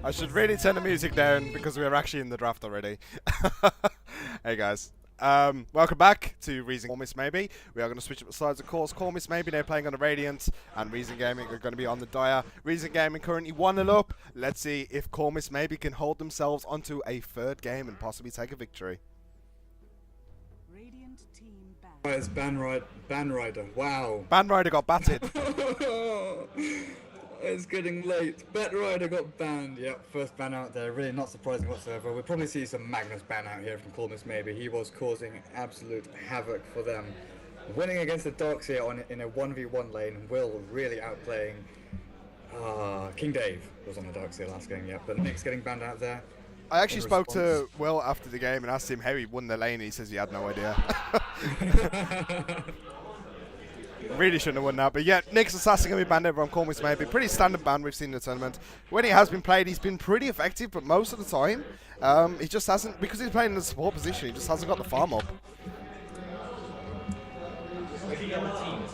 I should really turn the music down because we're actually in the draft already. Hey guys. Welcome back to Reason Call Miss Maybe. We are going to switch up the sides, of course. Call Miss Maybe, they're playing on the Radiant, and Reason Gaming are going to be on the Dire. Reason Gaming currently 1-0 up. Let's see if Call Miss Maybe can hold themselves onto a third game and possibly take a victory. Radiant team ban. It's Ban Rider. Wow. Ban Rider got batted. It's getting late. Bat Rider got banned. Yep, first ban out there. Really not surprising whatsoever. We'll probably see some Magnus ban out here from Colmus maybe. He was causing absolute havoc for them. Winning against the Darkseer in a 1v1 lane. Will really outplaying King Dave was on the Darkseer last game, yeah. But Nick's getting banned out there. I actually spoke to Will after the game and asked him how he won the lane, and he says he had no idea. Really shouldn't have won that, but yeah, Nick's Assassin going to be banned over on Call Miss Maybe. Pretty standard ban we've seen in the tournament. When he has been played, he's been pretty effective, but most of the time, he just hasn't, because he's playing in the support position, he just hasn't got the farm up.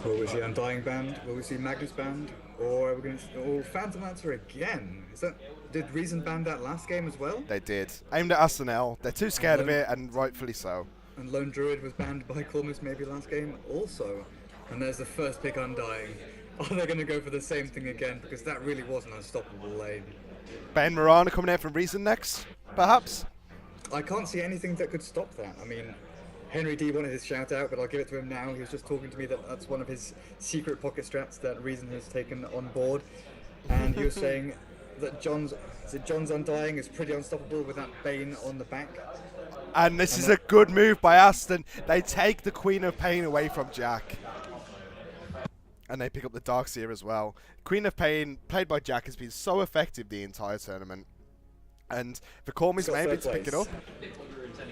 Will we see Undying banned? Will we see Magnus banned? Or are we going to Phantom Lancer again? Did Reason ban that last game as well? They did. Aimed at Astanel. They're too scared of it, and rightfully so. And Lone Druid was banned by Colmus maybe last game also. And there's the first pick Undying. Are they going to go for the same thing again? Because that really was an unstoppable lane. Ben Morana coming out from Reason next, perhaps? I can't see anything that could stop that. I mean, Henry D wanted his shout out, but I'll give it to him now. He was just talking to me that that's one of his secret pocket strats that Reason has taken on board. And he was saying that John's Undying is pretty unstoppable with that Bane on the back. And this is a good move by Aston. They take the Queen of Pain away from Jack. And they pick up the Darkseer as well. Queen of Pain, played by Jack, has been so effective the entire tournament. And for Call Miss Maybe to pick it up.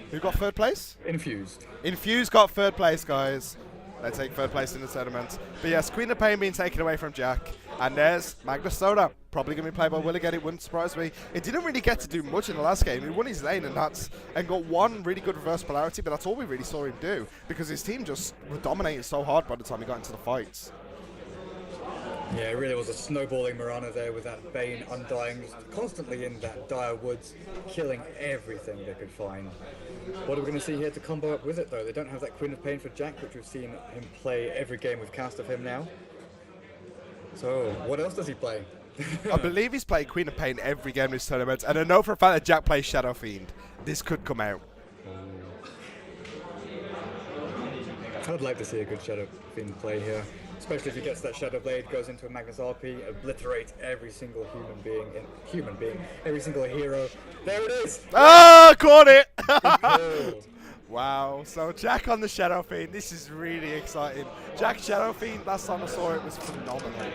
Who got third place? Infused. Infused got third place, guys. They take third place in the tournament. But yes, Queen of Pain being taken away from Jack. And there's Magnus Soda. Probably going to be played by Will again. It wouldn't surprise me. It didn't really get to do much in the last game. He won his lane and got one really good reverse polarity, but that's all we really saw him do. Because his team just were dominating so hard by the time he got into the fights. Yeah, it really was a snowballing Mirana there with that Bane Undying, just constantly in that dire woods, killing everything they could find. What are we going to see here to combo up with it though? They don't have that Queen of Pain for Jack, which we've seen him play every game we've cast of him now. So, what else does he play? I believe he's played Queen of Pain every game in this tournament, and I know for a fact that Jack plays Shadow Fiend. This could come out. I'd like to see a good Shadow Fiend play here. Especially if he gets that Shadow Blade, goes into a Magnus RP, obliterates every single human being, every single hero. There it is! Ah, caught it! Wow, so Jack on the Shadow Fiend, this is really exciting. Jack Shadow Fiend, last time I saw it was phenomenal.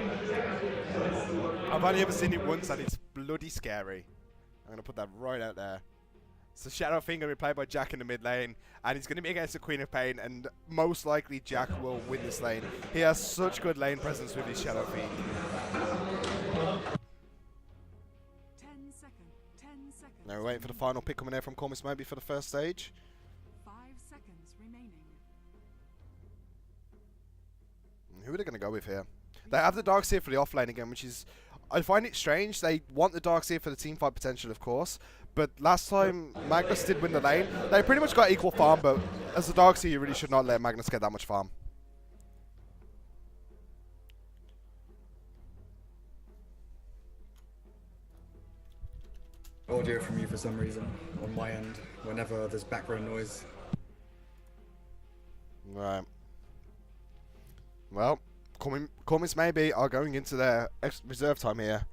I've only ever seen it once and it's bloody scary. I'm going to put that right out there. So Shadow Fiend going to be played by Jack in the mid lane, and he's going to be against the Queen of Pain, and most likely Jack will win this lane. He has such good lane presence with his Shadow Fiend. 10 seconds. Now we're waiting for the final pick coming out from Call Miss Maybe for the first stage. 5 seconds remaining. Who are they going to go with here? They have the Darkseer for the off lane again, which is... I find it strange. They want the Darkseer for the team fight potential, of course. But last time Magnus did win the lane, they pretty much got equal farm, but as a Darkseer, you really should not let Magnus get that much farm. Audio from you for some reason, on my end, whenever there's background noise. Right. Well, Call Miss Maybe are going into their reserve time here.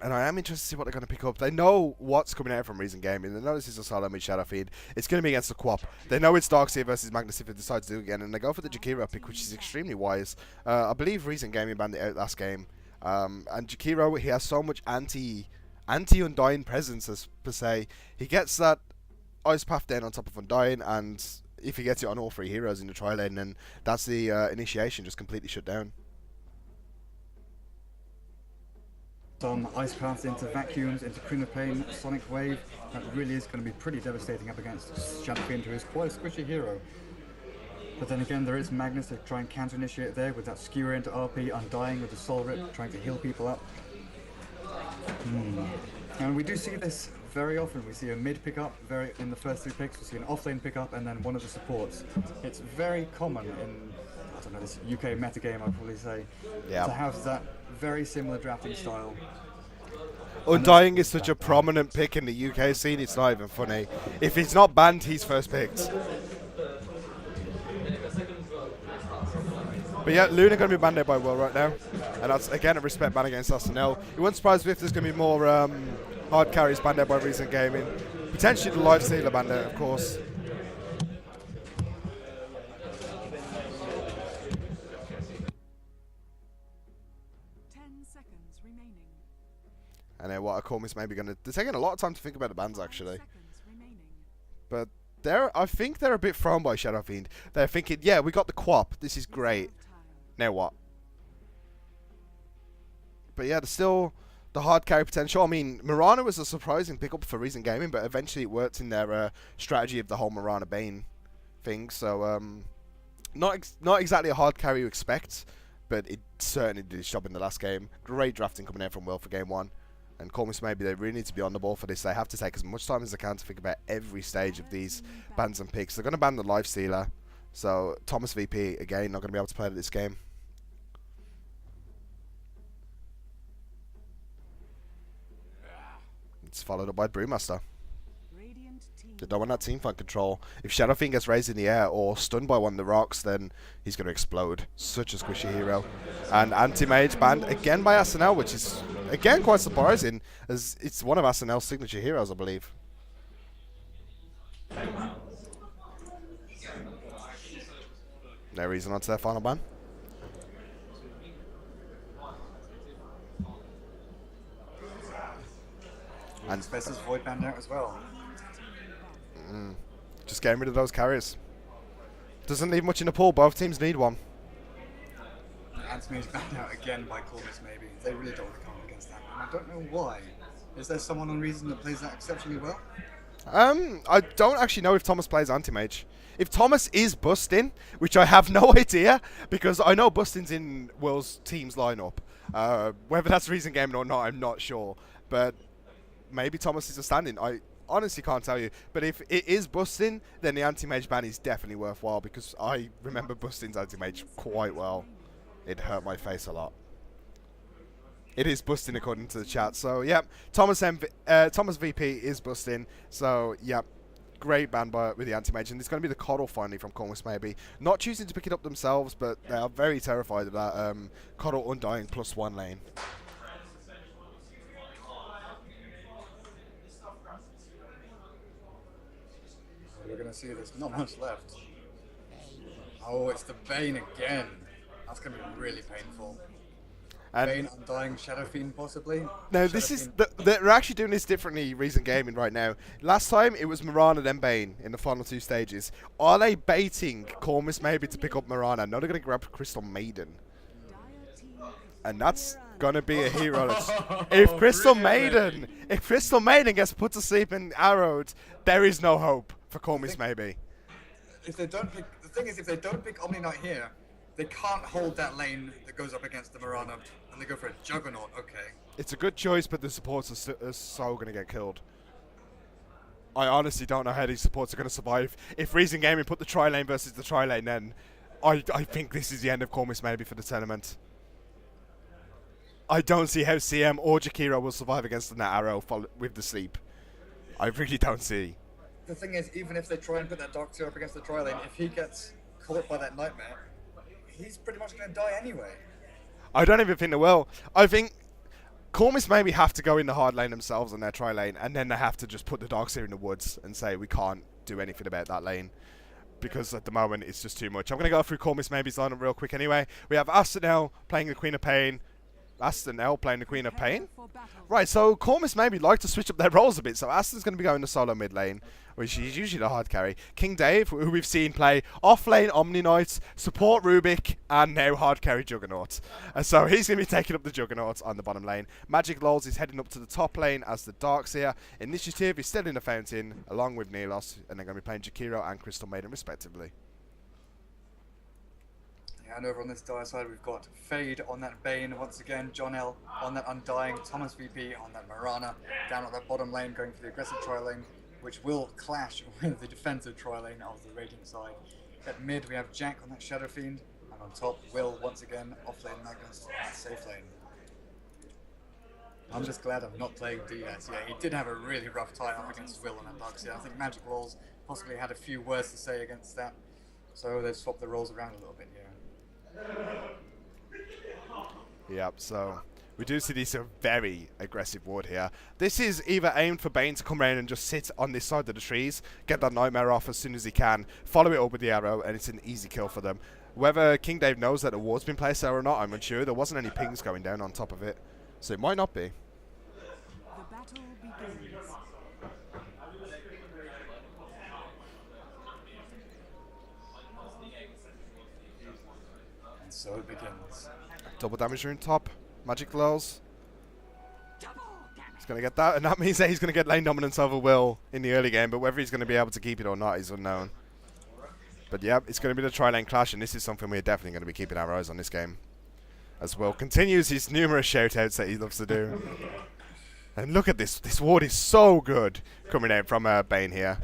And I am interested to see what they're going to pick up. They know what's coming out from Reason Gaming. They know this is a solo mid Shadow Fiend. It's going to be against the Quap. They know it's Darkseer versus Magnus if it decides to do it again. And they go for the Jakiro pick, which is extremely wise. I believe Reason Gaming banned it out last game. And Jakiro, he has so much anti-Undying presence, as per se. He gets that Ice Path down on top of Undying, and if he gets it on all three heroes in the tri lane, then that's the initiation just completely shut down. Some Ice Paths into Vacuums, into Queen of Pain, Sonic Wave. That really is going to be pretty devastating up against Shadow Fiend, who is quite a squishy hero. But then again, there is Magnus to try and counter-initiate there with that Skewer into RP, Undying with the Soul Rip, trying to heal people up. And we do see this very often. We see a mid pickup in the first 3 picks. We see an offlane pickup and then one of the supports. It's very common in, I don't know, this UK metagame, I'd probably say, Yeah. to have that very similar drafting style. Undying is such a prominent pick in the UK scene, it's not even funny. If he's not banned, he's first picked. But yeah, Luna going to be banned out by Will right now. And that's, again, a respect ban against SNL. It wouldn't surprise me if there's going to be more hard carries banned out by Recent Gaming. Potentially the Life Stealer banned out, of course. And then what a call is maybe going to... They're taking a lot of time to think about the bans, actually. But I think they're a bit thrown by Shadow Fiend. They're thinking, yeah, we got the Quap. This is great. Now what? But yeah, there's still the hard carry potential. I mean, Mirana was a surprising pickup for Reason Gaming, but eventually it worked in their strategy of the whole Mirana Bane thing. So, not exactly a hard carry you expect, but it certainly did its job in the last game. Great drafting coming in from Will for game 1. And Cormus, maybe they really need to be on the ball for this. They have to take as much time as they can to think about every stage of these bans and picks. They're going to ban the Life Stealer. So Thomas VP, again, not going to be able to play this game. It's followed up by Brewmaster. They don't want that teamfight control. If Shadow Fiend gets raised in the air or stunned by one of the rocks, then he's going to explode. Such a squishy hero. And Anti-Mage banned again by SNL, which is, again, quite surprising, as it's one of SNL's signature heroes, I believe. No reason on to their final ban. And Vesper's Void banned out as well. Just getting rid of those carriers. Doesn't leave much in the pool. Both teams need one. Anthony's banned out again by Corvus, maybe. They really don't want to come up against that. And I don't know why. Is there someone on Reason that plays that exceptionally well? I don't actually know if Thomas plays Anti-Mage. If Thomas is busting, which I have no idea, because I know busting's in Will's team's lineup. Whether that's Reason Gaming or not, I'm not sure. But maybe Thomas is a stand-in. I honestly can't tell you. But if it is busting, then the Anti-Mage ban is definitely worthwhile, because I remember busting's Anti-Mage quite well. It hurt my face a lot. It is busting according to the chat. So, yeah, Thomas VP is busting. So, yeah, great ban with the Anti-Mage. And it's going to be the Coddle finally from Corvus, maybe. Not choosing to pick it up themselves, but they are very terrified of that Coddle Undying +1 lane. We're going to see there's not much left. Oh, it's the Bane again. That's going to be really painful. And Bane, Undying, Shadow Fiend possibly? no, Shadow this is... Fiend- They're actually doing this differently, Reason Gaming, right now. Last time, it was Mirana then Bane in the final 2 stages. Are they baiting Corvus maybe to pick up Mirana? No, they're going to grab Crystal Maiden. And that's going to be a hero. If Crystal Maiden gets put to sleep and arrowed, there is no hope for Corvus maybe. If they don't pick, the thing is, if they don't pick Omni Knight here, they can't hold that lane that goes up against the Mirana, and they go for a Juggernaut. Okay. It's a good choice, but the supports are so going to get killed. I honestly don't know how these supports are going to survive. If Reason Gaming put the tri-lane versus the tri-lane, then I think this is the end of Corvus maybe for the tournament. I don't see how CM or Jakiro will survive against that arrow with the sleep. I really don't see. The thing is, even if they try and put that Dark Seer up against the tri-lane, if he gets caught by that Nightmare, he's pretty much going to die anyway. I don't even think they will. I think Corvus maybe have to go in the hard lane themselves on their tri-lane, and then they have to just put the Darkseer in the woods and say we can't do anything about that lane. Because at the moment it's just too much. I'm going to go through Corvus maybe's lineup real quick anyway. We have Astanel playing the Queen of Pain. Astanel playing the Queen of Pain. Right, so Corvus maybe like to switch up their roles a bit. So Aston's going to be going the solo mid lane, which is usually the hard carry. King Dave, who we've seen play off lane Omni Knight, support Rubik, and now hard carry Juggernaut. And so he's going to be taking up the Juggernaut on the bottom lane. Magic Lols is heading up to the top lane as the Darkseer. Initiative is still in the fountain, along with Nelos, and they're going to be playing Jakiro and Crystal Maiden respectively. And over on this dire side, we've got Fade on that Bane once again, John L on that Undying, Thomas VP on that Marana, down at that bottom lane going for the aggressive tri lane, which will clash with the defensive tri lane of the Radiant side. At mid, we have Jack on that Shadow Fiend, and on top, Will once again off lane Magnus on that safe lane. I'm just glad I'm not playing DS. Yeah, he did have a really rough time up against Will on that Darkseer. I think Magic Rolls possibly had a few words to say against that, so they've swapped the roles around a little bit here. Yep, so we do see this very aggressive ward here. This is either aimed for Bane to come around and just sit on this side of the trees, get that Nightmare off as soon as he can, follow it up with the arrow, and it's an easy kill for them. Whether King Dave knows that the ward's been placed there or not, I'm unsure. There wasn't any pings going down on top of it, so it might not be. The battle begins. And so it begins. Double damage rune top, magic glows. He's going to get that, and that means that he's going to get lane dominance over Will in the early game, but whether he's going to be able to keep it or not is unknown. But yeah, it's going to be the tri-lane clash, and this is something we're definitely going to be keeping our eyes on this game. As Will continues his numerous shoutouts that he loves to do. And look at this. This ward is so good coming out from Bane here.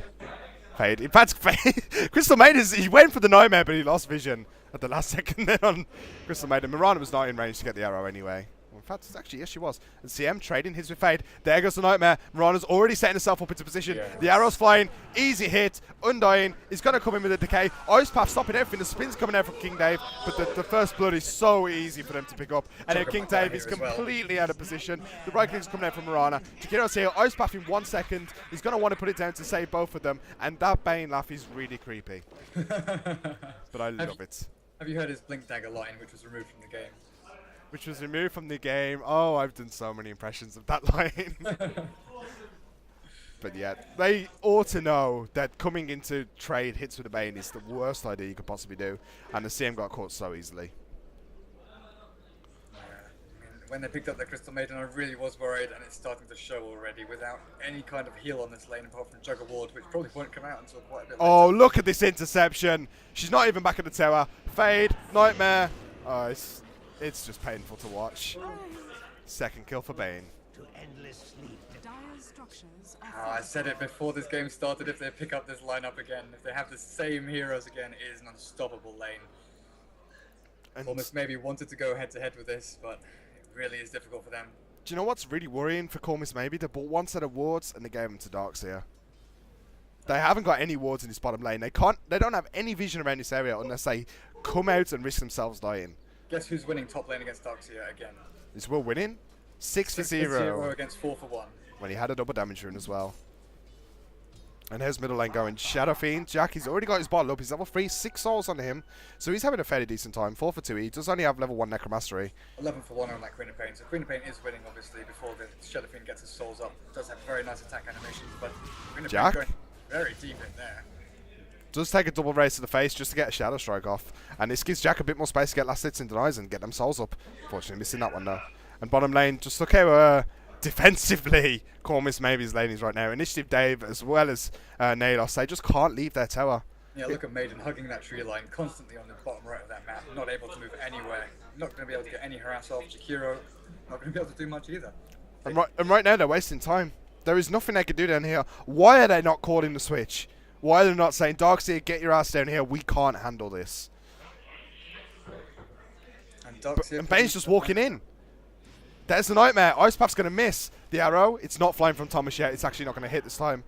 Fade. In fact, Crystal Maiden, he went for the Nightmare, but he lost vision at the last second then on Crystal Maiden. Mirana was not in range to get the arrow anyway. Well, in fact, actually, yes, she was. And CM trading his with Fade. There goes the Nightmare. Mirana's already setting herself up into position. Yes. The arrow's flying. Easy hit. Undying. He's going to come in with a decay. Ice Path stopping everything. The spin's coming out from King Dave. But the first blood is so easy for them to pick up. And then King Dave is completely out of position. The right click's coming out from Mirana. Takiro's here. Ice Path in 1 second. He's going to want to put it down to save both of them. And that Bane laugh is really creepy. But I love it. Have you heard his Blink Dagger line, which was removed from the game? Which was removed from the game. Oh, I've done so many impressions of that line. But yeah, they ought to know that coming into trade hits with the Bane is the worst idea you could possibly do. And the CM got caught so easily. I mean, when they picked up the Crystal Maiden, I really was worried, and it's starting to show already without any kind of heal on this lane apart from Jugger Ward, which probably won't come out until quite a bit later. Oh, look at this interception. She's not even back at the tower. Fade, Nightmare. Oh, it's just painful to watch. Second kill for Bane. Dire structures are Oh, I said it before this game started, if they pick up this lineup again, if they have the same heroes again, it is an unstoppable lane. And Almost maybe wanted to go head to head with this, but it really is difficult for them. do you know what's really worrying for Cormus maybe? They bought one set of wards and they gave them to Darkseer. They haven't got any wards in this bottom lane. They don't have any vision around this area unless they come out and risk themselves dying. Guess who's winning top lane against Darkseer again? Is Will winning? 6 for 0 0. against 4 for 1. When he had a double damage rune as well. And here's middle lane going. Shadow Fiend. Jack, he's already got his bottle up. He's level 3, 6 souls on him. So he's having a fairly decent time. 4 for 2. He does only have level 1 Necromastery. 11 for 1 on that Queen of Pain. So Queen of Pain is winning, obviously, before the Shadow Fiend gets his souls up. Does have very nice attack animations, but Queen of Jack? Pain going very deep in there. Does take a double raise to the face just to get a Shadow Strike off. And this gives Jack a bit more space to get last hits and denies and get them souls up. Fortunately, missing that one though. And bottom lane, just look how defensively Cormus Maybe's lane is right now. Initiative Dave as well as Nalos, they just can't leave their tower. Yeah, look at Maiden hugging that tree line constantly on the bottom right of that map, not able to move anywhere. Not going to be able to get any harass off. Jakiro, not going to be able to do much either. And right now they're wasting time. There is nothing they can do down here. Why are they not calling the switch? Why are they not saying, Darkseer, get your ass down here, we can't handle this? And Bane's just walking in. There's the Nightmare. Ice Path's going to miss the arrow. It's not flying from Thomas yet. It's actually not going to hit this time.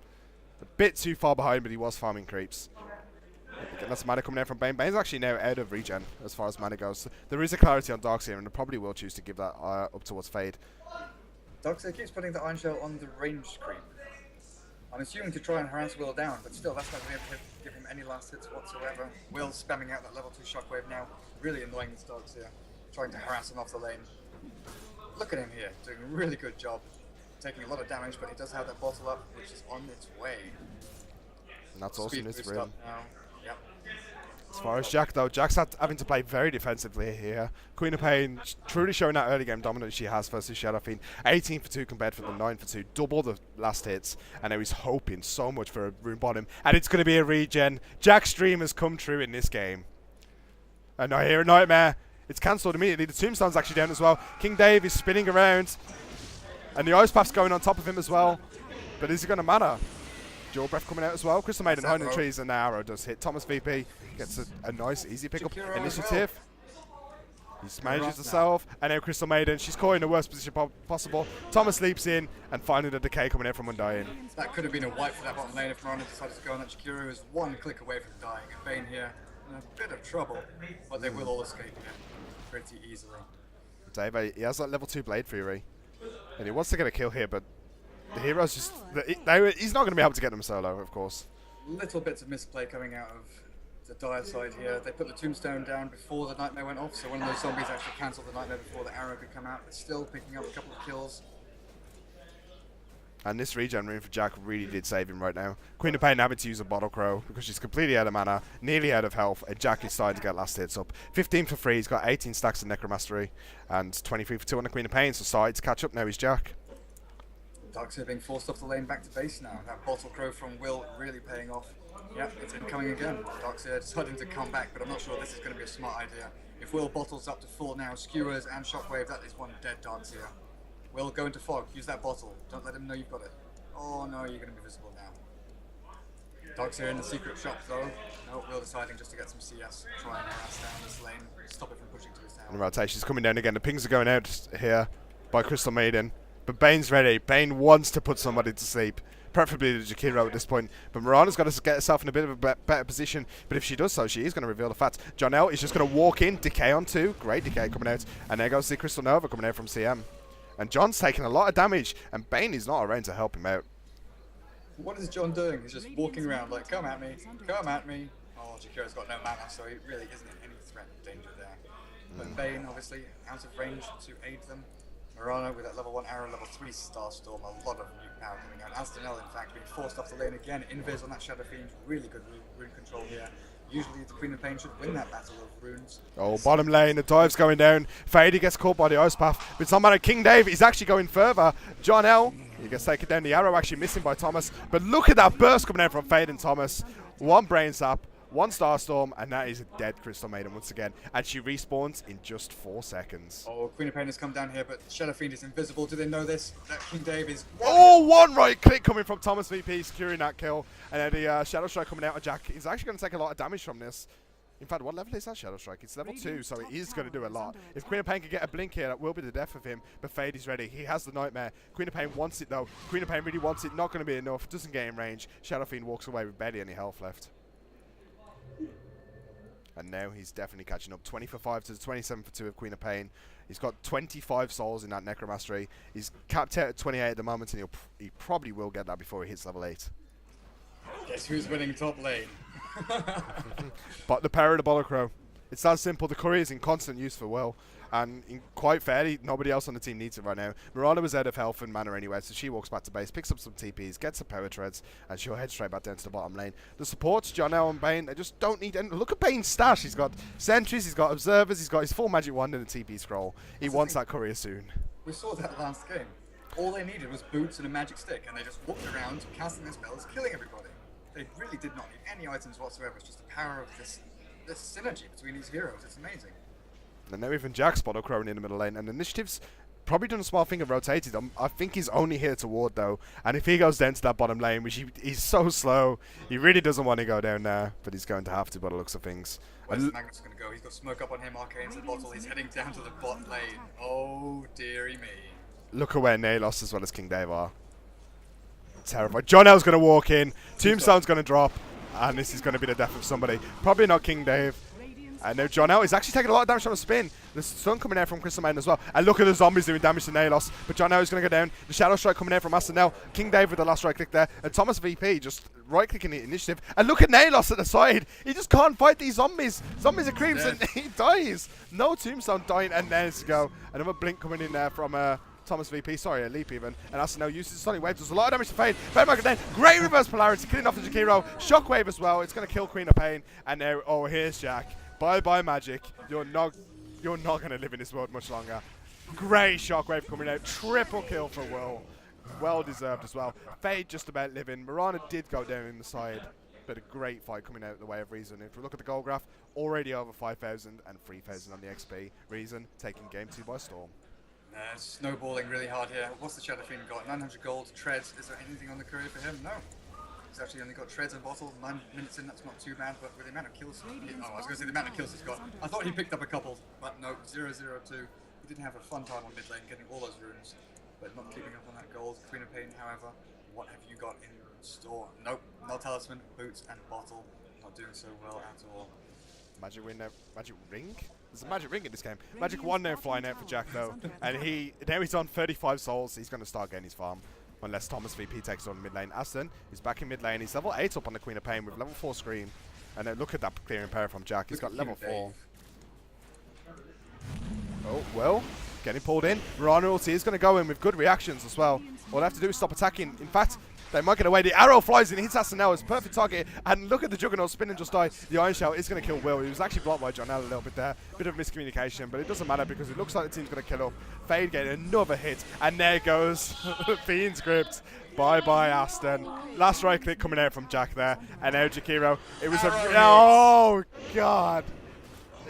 A bit too far behind, but he was farming creeps. Again, that's mana coming out from Bane. Bane's actually now out of regen as far as mana goes. So there is a clarity on Darkseer, and they probably will choose to give that up towards Fade. Darkseer keeps putting the Iron Shell on the ranged creep. I'm assuming to try and harass Will down, but still, that's not going to be able to give him any last hits whatsoever. Will's spamming out that level 2 shockwave now, really annoying this Darkseer, trying to harass him off the lane. Look at him here, doing a really good job, taking a lot of damage, but he does have that bottle up, which is on its way. And that's also in his boost rim. up now. Yep. As far as Jack, though, Jack's having to play very defensively here. Queen of Pain truly showing that early game dominance she has versus Shadow Fiend. 18 for 2 compared to the 9 for 2. Double the last hits. And now he's hoping so much for a rune bottom. And it's going to be a regen. Jack's dream has come true in this game. And I hear a nightmare. It's cancelled immediately. The tombstone's actually down as well. King Dave is spinning around. And the Ice Path's going on top of him as well. But is it going to matter? Dual Breath coming out as well. Crystal Maiden hiding in the trees, and the arrow does hit. Thomas VP gets a nice, easy pickup. Initiative. He smashes herself. And now Crystal Maiden, she's caught in the worst position possible. Thomas leaps in, and finally the decay coming out from Undying. That could have been a wipe for that bottom lane if Miranda decided to go on that. Jakiro is one click away from dying. And Bane here in a bit of trouble, but they will all escape again pretty easily. Dave, he has that level 2 Blade Fury. And he wants to get a kill here, but the heroes just... he's not going to be able to get them solo, of course. Little bits of misplay coming out of the Dire side here. They put the tombstone down before the Nightmare went off, so one of those zombies actually cancelled the Nightmare before the arrow could come out, but still picking up a couple of kills. And this regen rune for Jack really did save him right now. Queen of Pain having to use a Bottle Crow because she's completely out of mana, nearly out of health, and Jack is starting to get last hits up. 15 for free, he's got 18 stacks of Necromastery, and 23 for 2 on the Queen of Pain, so starting to catch up now is Jack. Darkseer being forced off the lane back to base now. That Bottle Crow from Will really paying off. Yep, it's incoming again. Darkseer deciding to come back, but I'm not sure this is going to be a smart idea. If Will bottles up to full now, Skewers and Shockwave, that is one dead Darkseer. Will go into Fog, use that bottle. Don't let him know you've got it. Oh no, you're going to be visible now. Darkseer in the secret shop though. No, Will deciding just to get some CS. Try and harass down this lane. Stop it from pushing to his tower. And the rotation's coming down again. The pings are going out here by Crystal Maiden. But Bane's ready. Bane wants to put somebody to sleep. Preferably the Jakiro at this point. But Mirana's got to get herself in a bit of a better position. But if she does so, she is going to reveal the facts. John L is just going to walk in. Decay on 2. Great decay coming out. And there goes the Crystal Nova coming out from CM. And John's taking a lot of damage. And Bane is not around to help him out. What is John doing? He's just walking around like, come at me, come at me. Oh, Jakiro's got no mana, so he really isn't in any threat of danger there. But Bane, obviously, out of range to aid them. Mirana with that level 1 arrow, level 3 Starstorm, a lot of new power coming out. Astonel, in fact, being forced off the lane again. Invis on that Shadow Fiend, really good rune control here. Usually the Queen of Pain should win that battle of runes. Oh, bottom lane, the dive's going down. Fady gets caught by the Ice Path. But it's not matter. King Dave is actually going further. John L, he gets taken down. The arrow actually missing by Thomas. But look at that burst coming out from Fade and Thomas. One Brain Sap, one Starstorm, and that is a dead Crystal Maiden once again. And she respawns in just 4 seconds. Oh, Queen of Pain has come down here, but Shadow Fiend is invisible. Do they know this? That King Dave is... Oh, one right click coming from Thomas VP, securing that kill. And then the Shadow Strike coming out of Jack. He's actually going to take a lot of damage from this. In fact, what level is that Shadow Strike? It's level 2, so it is going to do a lot. If Queen of Pain can get a blink here, that will be the death of him. But Fade is ready. He has the Nightmare. Queen of Pain wants it, though. Queen of Pain really wants it. Not going to be enough. Doesn't get in range. Shadow Fiend walks away with barely any health left. And now he's definitely catching up. 20 for 5 to the 27 for 2 of Queen of Pain. He's got 25 souls in that Necromastery. He's capped out at 28 at the moment, and he probably will get that before he hits level 8. Guess who's winning top lane? But the power of the Bottle Crow. It's that simple. The Courier is in constant use for Will. And quite fairly, nobody else on the team needs it right now. Miranda was out of health and mana anyway, so she walks back to base, picks up some TPs, gets the power treads, and she'll head straight back down to the bottom lane. The supports, John L and Bane, they just don't need any. Look at Bane's stash. He's got sentries, he's got observers, he's got his full magic wand and a TP scroll. He wants that Courier soon. We saw that last game. All they needed was boots and a magic stick, and they just walked around, casting their spells, killing everybody. They really did not need any items whatsoever. It's just the power of this synergy between these heroes. It's amazing. And now even Jack's Bottle Crow in the middle lane. And Initiative's probably done a small thing and rotated him. I think he's only here to ward, though. And if he goes down to that bottom lane, which he's so slow, he really doesn't want to go down there. But he's going to have to by the looks of things. Where's Magnus going to go? He's got smoke up on him, Arcane's the bottle. He's heading down to the bot lane. Oh, dearie me. Look at where Nalos as well as King Dave are. Terrified. John L's going to walk in. Tombstone's going to drop. And this is going to be the death of somebody. Probably not King Dave. And now John L is actually taking a lot of damage on a spin. The sun coming out from Crystal Maiden as well. And look at the zombies doing damage to Nalos. But John L is going to go down. The Shadow Strike coming out from Astonel. King Dave with the last right click there. And Thomas VP just right clicking the initiative. And look at Nalos at the side. He just can't fight these zombies. Zombies are creeps and he dies. No Tombstone dying. And there's go. Another blink coming in there from Thomas VP, sorry, a leap even. And Astonel uses the Sonic Wave, does a lot of damage to Fade. Fade back then, great reverse polarity, killing off the Jakiro. Shockwave as well, it's going to kill Queen of Pain. And now, oh, here's Jack. Bye-bye magic. You're not going to live in this world much longer. Great Shockwave coming out, triple kill for Will. Well deserved as well. Fade just about living. Mirana did go down in the side. but a great fight coming out the way of Reason. If we look at the goal graph, already over 5,000 and 3,000 on the XP. Reason taking game 2 by storm. Snowballing really hard here. What's the Shadow Fiend got? 900 gold, treads. Is there anything on the career for him? No. He's actually only got treads and bottle. 9 minutes in, that's not too bad, but with the amount of kills... I was going to say the amount of kills he's got. I thought he picked up a couple, but no, 0-0-2. He did have a fun time on mid lane, getting all those runes, but not keeping up on that gold. Queen of Pain, however, what have you got in store? Nope, no talisman, boots, and bottle. Not doing so well at all. Magic win now. Magic ring? There's a magic ring in this game. Magic 1 now flying out for Jack though. And now he's on 35 souls. He's going to start getting his farm. Unless Thomas VP takes on mid lane. Aston is back in mid lane. He's level 8 up on the Queen of Pain with level 4 Scream. And then look at that clearing power from Jack. He's got level 4. Oh, well. Getting pulled in. Mirana ulti is going to go in with good reactions as well. All they have to do is stop attacking. In fact, they might get away. The arrow flies in, hits Astanel. It's perfect target. And look at the Juggernaut spin and just die. The Iron Shell is going to kill Will. He was actually blocked by John L a little bit there. Bit of miscommunication, but it doesn't matter because it looks like the team's going to kill up. Fade getting another hit. And there goes Fiend's Crypt. Bye-bye, Aston. Last right click coming out from Jack there. And now Jakiro. It was oh, God.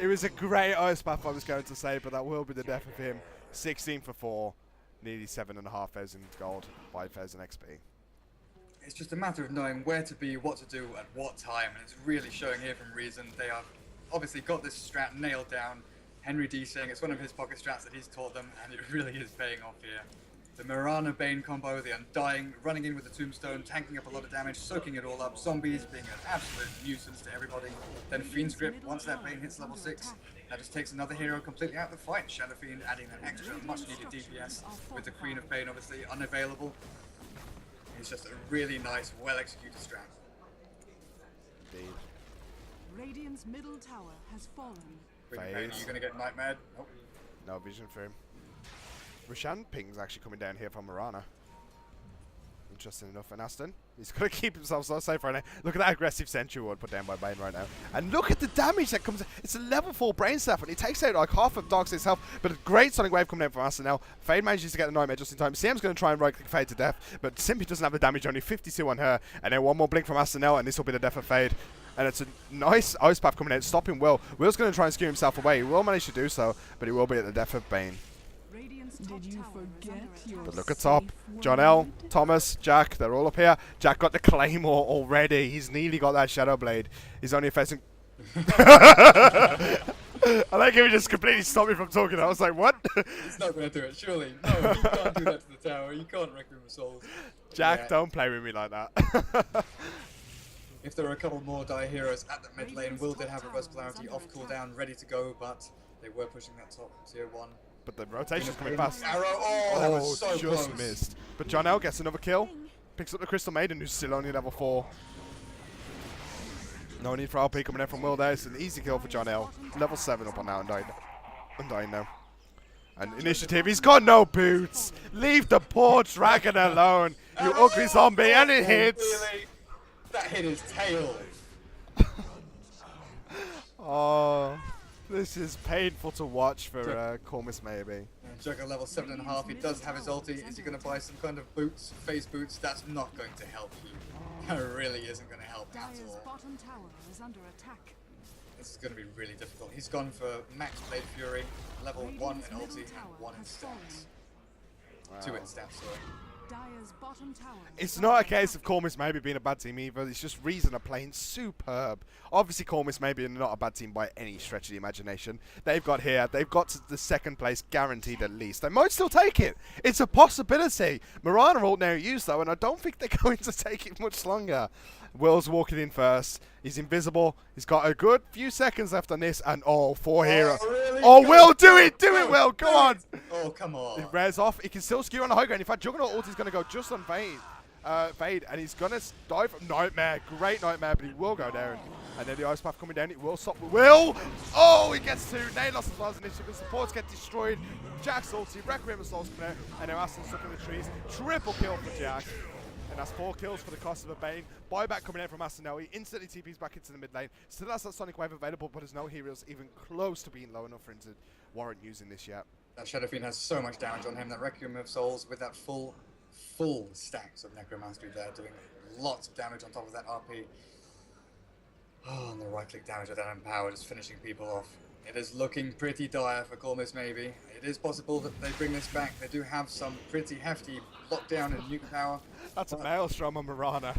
It was a great ice bath, I was going to say, but that will be the death of him. 16 for 4. Nearly 7,500 gold. 5,000 XP. It's just a matter of knowing where to be, what to do, at what time, and it's really showing here from Reason. They have obviously got this strat nailed down. Henry D saying it's one of his pocket strats that he's taught them, and it really is paying off here. The Mirana Bane combo, the Undying, running in with the Tombstone, tanking up a lot of damage, soaking it all up, zombies being an absolute nuisance to everybody. Then Fiend's Grip, once that Bane hits level 6, that just takes another hero completely out of the fight. Shadow Fiend adding that extra much needed DPS with the Queen of Pain obviously unavailable. It's just a really nice, well-executed strat. Indeed. Radiant's middle tower has fallen. Queen of Pain, are you going to get Nightmare? Nope. No vision for him. Roshan ping's actually coming down here from Mirana. Interesting enough. And Aston, he's got to keep himself so safe right now. Look at that aggressive Sentry Ward put down by Bane right now. And look at the damage that comes. It's a level 4 Brain Staff, and he takes out like half of Darkseid's health. But a great Sonic Wave coming out from Aston now. Fade manages to get the Nightmare just in time. CM's going to try and right-click Fade to death, but simply doesn't have the damage, only 52 on her. And then one more blink from Aston now, and this will be the death of Fade. And it's a nice Ice Path coming out, stopping Will. Will's going to try and skew himself away. He will manage to do so, but he will be at the death of Bane. Did you forget your But look at top. John L, Thomas, Jack, they're all up here. Jack got the Claymore already. He's nearly got that Shadow Blade. He's only facing... I like him just completely stopped me from talking. I was like, what? He's not going to do it, surely. No, you can't do that to the tower. You can't wreck him with souls. Jack, Yeah. don't play with me like that. If there are a couple more die heroes at the mid lane, Will did have reverse polarity off cooldown, ready to go, but they were pushing that top tier 1. But the rotation's coming fast. Arrow, oh, that was so just close. missed. But John L gets another kill. Picks up the Crystal Maiden, who's still only level 4. No need for RP coming in from Will there. It's an easy kill for John L. Level 7 up on now, Undying now. And initiative, he's got no boots. Leave the poor dragon alone, you ugly zombie, and it hits. Really? That hit his tail. Oh, this is painful to watch for Cormus maybe. Jugger level 7.5, he does have his ulti. Is he going to buy some kind of boots, phase boots? That's not going to help you. That really isn't going to help at Dire's all. bottom tower is under attack. This is going to be really difficult. He's gone for max Blade Fury, level 1 in ulti, and 1 in stats. 2 in stats, sorry. Dire's bottom tower. It's not a case of Cormus maybe being a bad team either. It's just Reason are playing superb. Obviously, Cormus maybe are not a bad team by any stretch of the imagination. They've got to the second place guaranteed at least. They might still take it. It's a possibility. Mirana ult now used though, and I don't think they're going to take it much longer. Will's walking in first. He's invisible. He's got a good few seconds left on this, and 4 heroes. Really? Oh, Will, do it, Will, go on. Oh, come on. It rares off. He can still skew on the high ground. In fact, Juggernaut ult is going to go just on Fade, and he's going to dive. Nightmare, great Nightmare, but he will go down. And then the Ice Path coming down. It will stop. Will! Oh, he gets 2. Nalos as well as initiative. The supports get destroyed. Jack's ulti, Requiem of Souls coming out, and now Aston's stuck in the trees. Triple kill for Jack. And that's 4 kills for the cost of a Bane. Buyback coming out from Aston now. He instantly TPs back into the mid lane. Still has that Sonic Wave available, but there's no heroes even close to being low enough for him to warrant using this yet. That Shadow Fiend has so much damage on him. That Requiem of Souls with that full stacks of Necromastery there, doing lots of damage on top of that RP. Oh, and the right-click damage with that Empower just finishing people off. It is looking pretty dire for Cormus, maybe. It is possible that they bring this back. They do have some pretty hefty lockdown and nuke power. That's a Maelstrom on Mirana.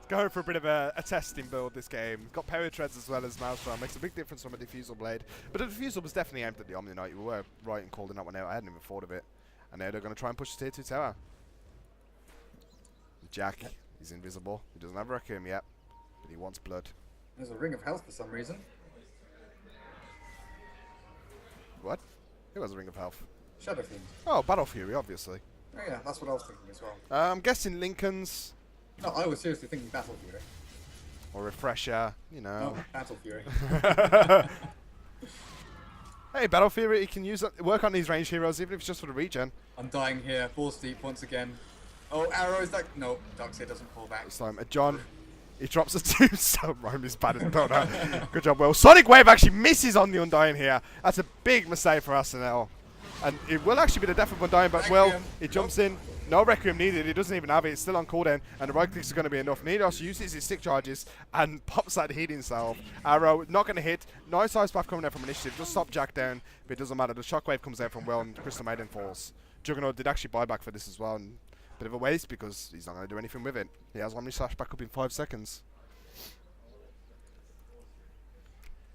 Going for a bit of a testing build this game. Got Power Treads as well as Maelstrom. Makes a big difference from a Diffusal Blade. But the Diffusal was definitely aimed at the Omni Knight. You were right in calling that one out. I hadn't even thought of it. And now they're going to try and push the tier 2 tower. Jack, he's invisible. He doesn't have Requiem yet. But he wants blood. There's a Ring of Health for some reason. What? Who has a Ring of Health? Shadow Fiend. Oh, Battle Fury, obviously. Oh yeah, that's what I was thinking as well. I'm guessing Lincoln's. No, I was seriously thinking Battle Fury. Or Refresher, you know. No, Battle Fury. Hey, Battle Fury, you can use work on these range heroes, even if it's just for the regen. I'm dying here. Balls deep once again. Oh, arrows that. No, Darkseid doesn't pull back. This time, John, he drops a tombstone. Rhyme is bad in Dota. Good job, Will. Sonic Wave actually misses on the Undying here. That's a big mistake for Arsenal. And it will actually be the death of Undying, but Will, he jumps in. No Requiem needed. He doesn't even have it. It's still on cooldown, and the right clicks are going to be enough. Nidos uses his stick charges and pops that healing salve. Arrow not going to hit. Nice ice path coming out from initiative. Just stop Jack down, but it doesn't matter. The shockwave comes out from Will, and Crystal Maiden falls. Juggernaut did actually buy back for this as well, and a bit of a waste because he's not going to do anything with it. He has Omni Slash back up in 5 seconds.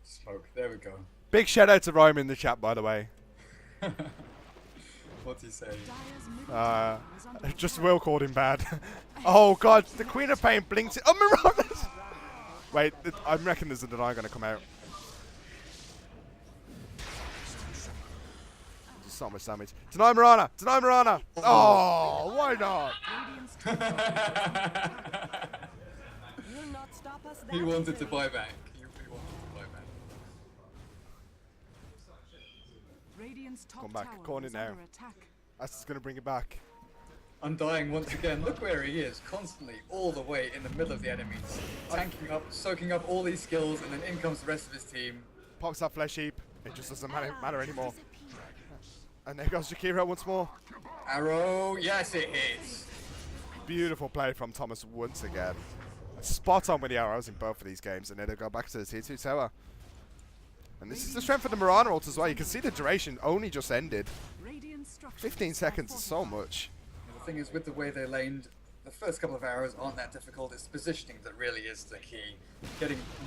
Smoke. There we go. Big shout out to Rhyme in the chat, by the way. What's he saying? Just Will called him bad. Oh god, the Queen of Pain blinks it. Oh, Mirana's! Wait, I reckon there's a deny going to come out. Just so much damage. Deny Mirana! Deny Mirana! Oh, why not? Will not stop us He that wanted to easily. buy back. He wanted to buy back. Radiant's top Come back, tower corner is now. under attack. That's just going to bring it back. Undying once again. Look where he is, constantly all the way in the middle of the enemies, tanking up, soaking up all these skills, and then in comes the rest of his team. Pops that Flesh Heap. It just doesn't matter anymore. And there goes Jakiro once more. Arrow, yes it hits. Beautiful play from Thomas once again. Spot on with the arrows in both of these games, and then they go back to the tier 2 tower. And this is the strength of the Mirana ult as well. You can see the duration only just ended. Radiant structures 15 are seconds is so fortified. much. And the thing is, with the way they laned, the first couple of arrows aren't that difficult. It's the positioning that really is the key.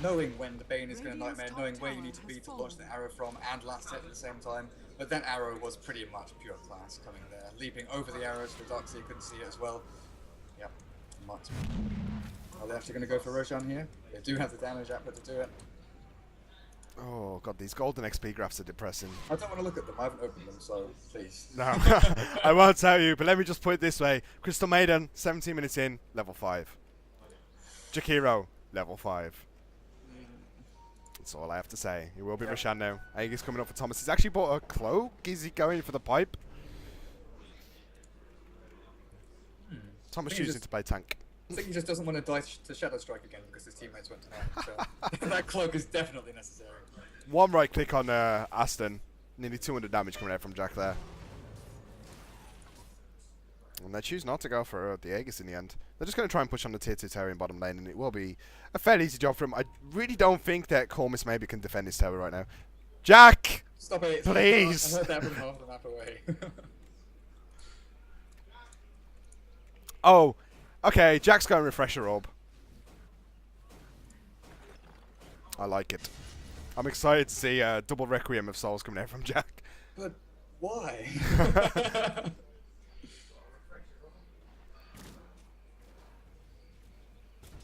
Knowing when the Bane is going to Nightmare, knowing where you need to be to launch the arrow from and last hit at the same time. But that arrow was pretty much pure class coming there. Leaping over the arrows for Darkseid, couldn't see it as well. Yep, much. Are they actually going to go for Roshan here? They do have the damage output to do it. Oh god, these golden XP graphs are depressing. I don't want to look at them, I haven't opened them, so please. No, I won't tell you, but let me just put it this way. Crystal Maiden, 17 minutes in, level 5. Jakiro, level 5. That's all I have to say. He will be Roshan now. Aegis coming up for Thomas. He's actually bought a cloak. Is he going for the pipe? Thomas I think he choosing just- to play tank. I think he just doesn't want to die to Shadow Strike again because his teammates went tonight. So that cloak is definitely necessary. One right click on Aston. Nearly 200 damage coming out from Jack there. And they choose not to go for the Aegis in the end. They're just going to try and push on the tier 2 tower in bottom lane, and it will be a fairly easy job for him. I really don't think that Cormus maybe can defend his tower right now. Jack! Stop it! Please. I heard that from half the map away. Oh, okay, Jack's going Refresher Orb. I like it. I'm excited to see double Requiem of Souls coming out from Jack. But why?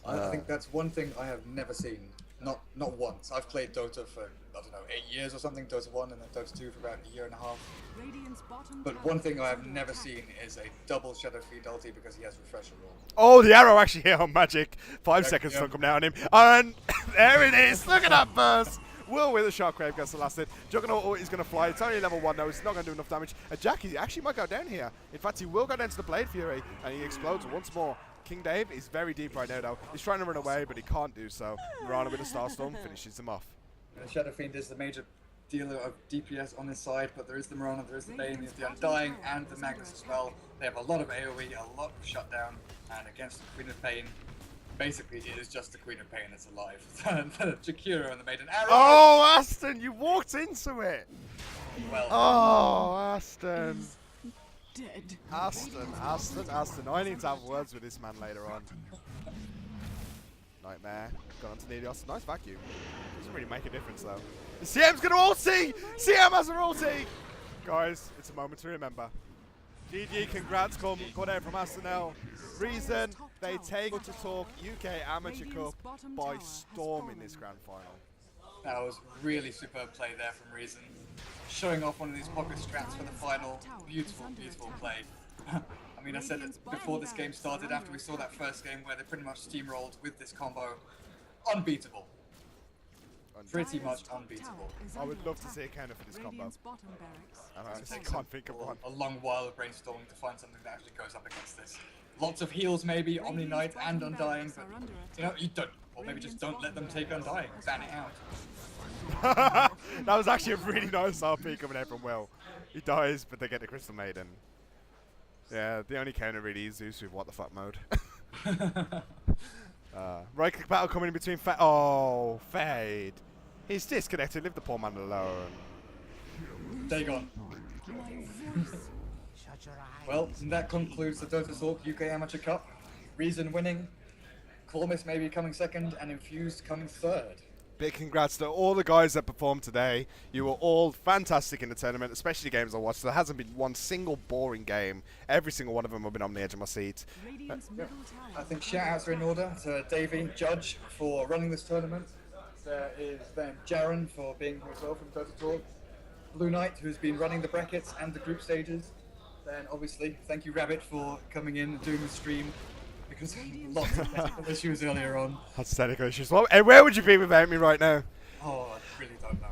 I think that's one thing I have never seen. Not once. I've played Dota for, I don't know, 8 years or something, Dota 1 and then Dota 2 for about a year and a half. Radiant's bottom But tower one thing is I have under never attack. seen is a double Shadow Fiend ulti because he has Refresher Roll. Oh, the arrow actually hit on Magic. 5 Yeah, seconds yeah. to come down on him. And there it is. Look at that burst. Will with a Shockwave gets the last hit. Juggernaut is going to fly. It's only level 1 though. It's not going to do enough damage. And Jack, he actually might go down here. In fact, he will go down to the Blade Fury. And he explodes once more. King Dave is very deep right now though. He's trying to run away, but he can't do so. Mirana with a Starstorm finishes him off. The Shadow Fiend is the major dealer of DPS on his side, but there is the Mirana, there is the Bane, there's the Undying, and the Magnus as well. They have a lot of AoE, a lot of shutdown, and against the Queen of Pain, Basically, it is just the Queen of Pain that's alive. The Jakiro and the Maiden Arrow. Oh, Aston, you walked into it. Well, Oh, Aston. Dead. Aston. I need to have words with this man later on. Nightmare. Gone on to Nelios. Nice vacuum. Doesn't really make a difference though. The CM's gonna ulti! CM has an ulti! Guys, it's a moment to remember. GG, congrats, come there from Aston L. Reason, they take to talk UK Amateur Cup by storm in this grand final. that was really superb play there from Reason. Showing off one of these pocket strats for the final. Beautiful, beautiful play. I mean, I said it before this game started, after we saw that first game where they pretty much steamrolled with this combo. Unbeatable. Pretty much unbeatable. I would love to see a counter for this combo. Radiant's bottom barracks. And I It just takes can't think of one. a long while of brainstorming to find something that actually goes up against this. Lots of heals maybe, Omni Knight and Undying, but you know, you don't, or maybe just don't let them take Undying, ban it out. That was actually a really nice RP coming out from Will. He dies, but they get the Crystal Maiden. Yeah, the only counter really is Zeus with what the fuck mode. Right click battle coming in between Fade. He's disconnected, leave the poor man alone. They're gone. Well, that concludes the Dota Talk UK Amateur Cup. Reason winning, Cormus maybe coming second, and Infused coming third. Big congrats to all the guys that performed today. You were all fantastic in the tournament, especially the games I watched. There hasn't been one single boring game. Every single one of them have been on the edge of my seat. Radiant's middle tower I think shout-outs are in order to Davey, Judge, for running this tournament. There is then Jaren for being here as well from Dota Talk. Blue Knight, who's been running the brackets and the group stages. Then obviously, thank you Rabbit for coming in and doing the stream, because lots of technical issues earlier on. That's technical issues. Well, and where would you be without me right now? Oh, I really don't know.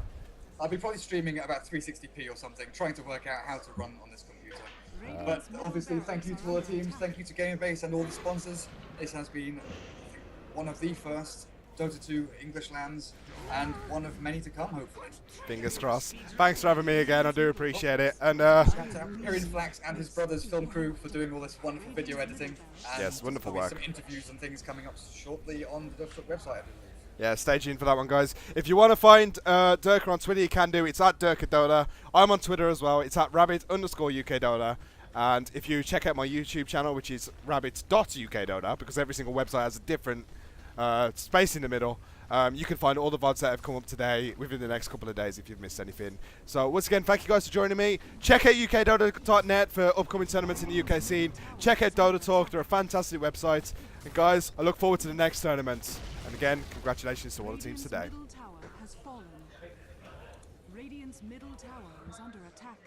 I'll be probably streaming at about 360p or something, trying to work out how to run on this computer. But obviously, thank you to all the teams, thank you to GamerBase and all the sponsors. This has been, I think, one of the first Dota 2 English lands, and one of many to come, hopefully. Fingers crossed. Thanks for having me again. I do appreciate it. And Shout out Kieran Flax and his brother's film crew for doing all this wonderful video editing. And Yes, wonderful probably work. some interviews and things coming up shortly on the Dota Talk website, I believe. yeah, stay tuned for that one, guys. If you want to find Durka on Twitter, you can do. It's at durkadurka. I'm on Twitter as well. It's at rabbit_UKDota. And if you check out my YouTube channel, which is rabbit.ukdota, because every single website has a different space in the middle, you can find all the VODs that have come up today within the next couple of days if you've missed anything. So once again, thank you guys for joining me. Check out ukdota.net for upcoming tournaments in the UK scene. Check out Dota Talk, they're a fantastic website. And guys, I look forward to the next tournament. And again, congratulations to all the teams today. Radiant's middle tower has fallen. Radiant's middle tower is under attack.